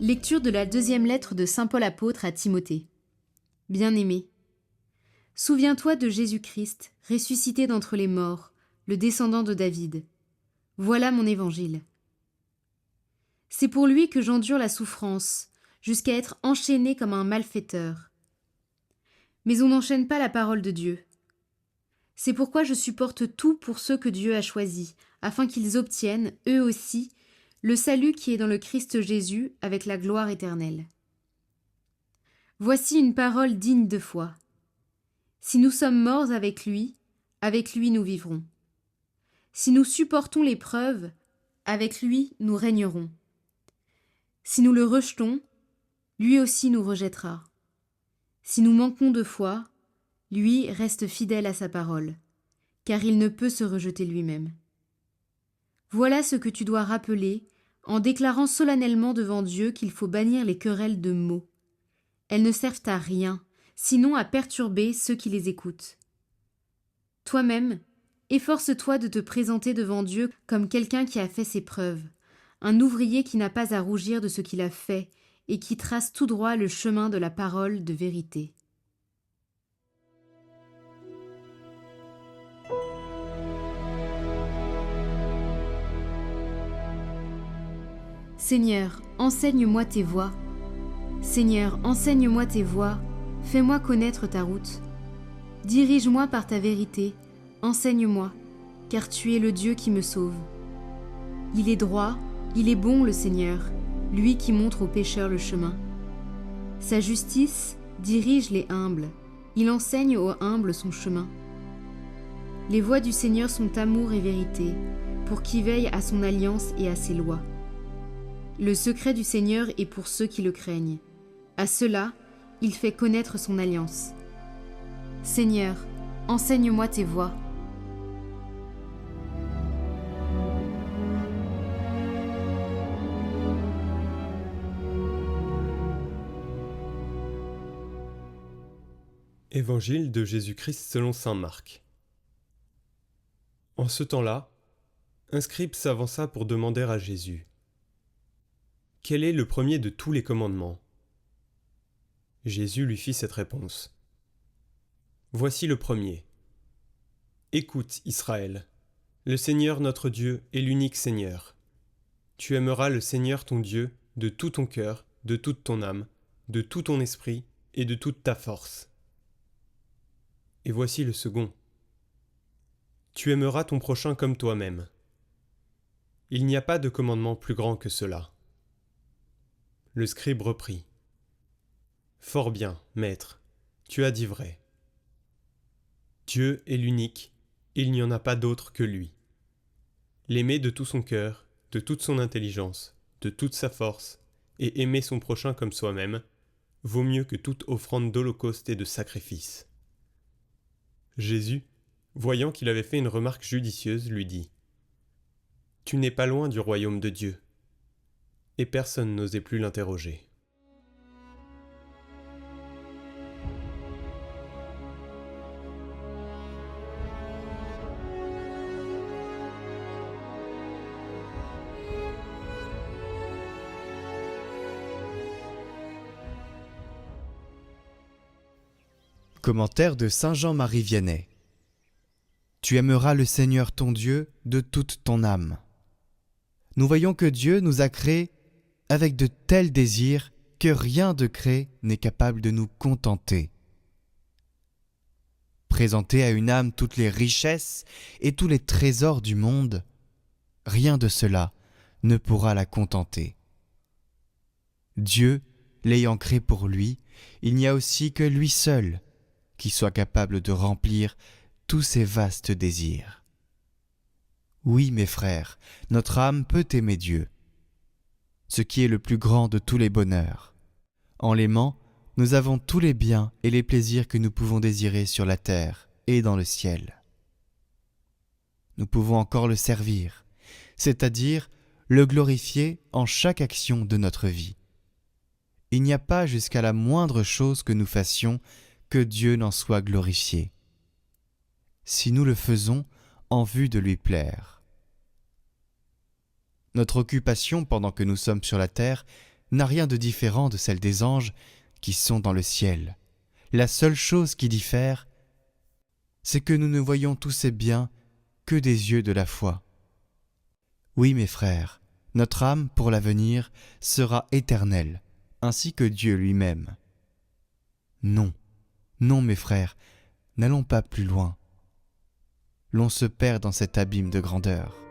Lecture de la deuxième lettre de saint Paul apôtre à Timothée. Bien-aimé, souviens-toi de Jésus-Christ, ressuscité d'entre les morts, le descendant de David. Voilà mon évangile. C'est pour lui que j'endure la souffrance, jusqu'à être enchaîné comme un malfaiteur. Mais on n'enchaîne pas la parole de Dieu. C'est pourquoi je supporte tout pour ceux que Dieu a choisis, afin qu'ils obtiennent, eux aussi, le salut qui est dans le Christ Jésus avec la gloire éternelle. Voici une parole digne de foi. Si nous sommes morts avec lui nous vivrons. Si nous supportons l'épreuve, avec lui nous régnerons. Si nous le rejetons, lui aussi nous rejettera. Si nous manquons de foi, lui reste fidèle à sa parole, car il ne peut se rejeter lui-même. Voilà ce que tu dois rappeler en déclarant solennellement devant Dieu qu'il faut bannir les querelles de mots. Elles ne servent à rien, sinon à perturber ceux qui les écoutent. Toi-même, efforce-toi de te présenter devant Dieu comme quelqu'un qui a fait ses preuves, un ouvrier qui n'a pas à rougir de ce qu'il a fait et qui trace tout droit le chemin de la parole de vérité. Seigneur, enseigne-moi tes voies. Seigneur, enseigne-moi tes voies, fais-moi connaître ta route. Dirige-moi par ta vérité, enseigne-moi, car tu es le Dieu qui me sauve. Il est droit, il est bon le Seigneur, lui qui montre aux pécheurs le chemin. Sa justice dirige les humbles, il enseigne aux humbles son chemin. Les voies du Seigneur sont amour et vérité, pour qui veille à son alliance et à ses lois. Le secret du Seigneur est pour ceux qui le craignent. À ceux-là, il fait connaître son alliance. Seigneur, enseigne-moi tes voies. Évangile de Jésus-Christ selon saint Marc. En ce temps-là, un scribe s'avança pour demander à Jésus: quel est le premier de tous les commandements? Jésus lui fit cette réponse: voici le premier. Écoute, Israël, le Seigneur notre Dieu est l'unique Seigneur. Tu aimeras le Seigneur ton Dieu de tout ton cœur, de toute ton âme, de tout ton esprit et de toute ta force. Et voici le second. Tu aimeras ton prochain comme toi-même. Il n'y a pas de commandement plus grand que cela. Le scribe reprit: fort bien, maître, tu as dit vrai. Dieu est l'unique, il n'y en a pas d'autre que lui. L'aimer de tout son cœur, de toute son intelligence, de toute sa force, et aimer son prochain comme soi-même, vaut mieux que toute offrande d'holocauste et de sacrifice. Jésus, voyant qu'il avait fait une remarque judicieuse, lui dit: tu n'es pas loin du royaume de Dieu. Et personne n'osait plus l'interroger. Commentaire de saint Jean-Marie Vianney. Tu aimeras le Seigneur ton Dieu de toute ton âme. Nous voyons que Dieu nous a créés avec de tels désirs que rien de créé n'est capable de nous contenter. Présenter à une âme toutes les richesses et tous les trésors du monde, rien de cela ne pourra la contenter. Dieu, l'ayant créé pour lui, il n'y a aussi que lui seul qui soit capable de remplir tous ces vastes désirs. Oui, mes frères, notre âme peut aimer Dieu, ce qui est le plus grand de tous les bonheurs. En l'aimant, nous avons tous les biens et les plaisirs que nous pouvons désirer sur la terre et dans le ciel. Nous pouvons encore le servir, c'est-à-dire le glorifier en chaque action de notre vie. Il n'y a pas jusqu'à la moindre chose que nous fassions que Dieu n'en soit glorifié, si nous le faisons en vue de lui plaire. Notre occupation pendant que nous sommes sur la terre n'a rien de différent de celle des anges qui sont dans le ciel. La seule chose qui diffère, c'est que nous ne voyons tous ces biens que des yeux de la foi. Oui, mes frères, notre âme, pour l'avenir, sera éternelle, ainsi que Dieu lui-même. Non, non, mes frères, n'allons pas plus loin. L'on se perd dans cet abîme de grandeur.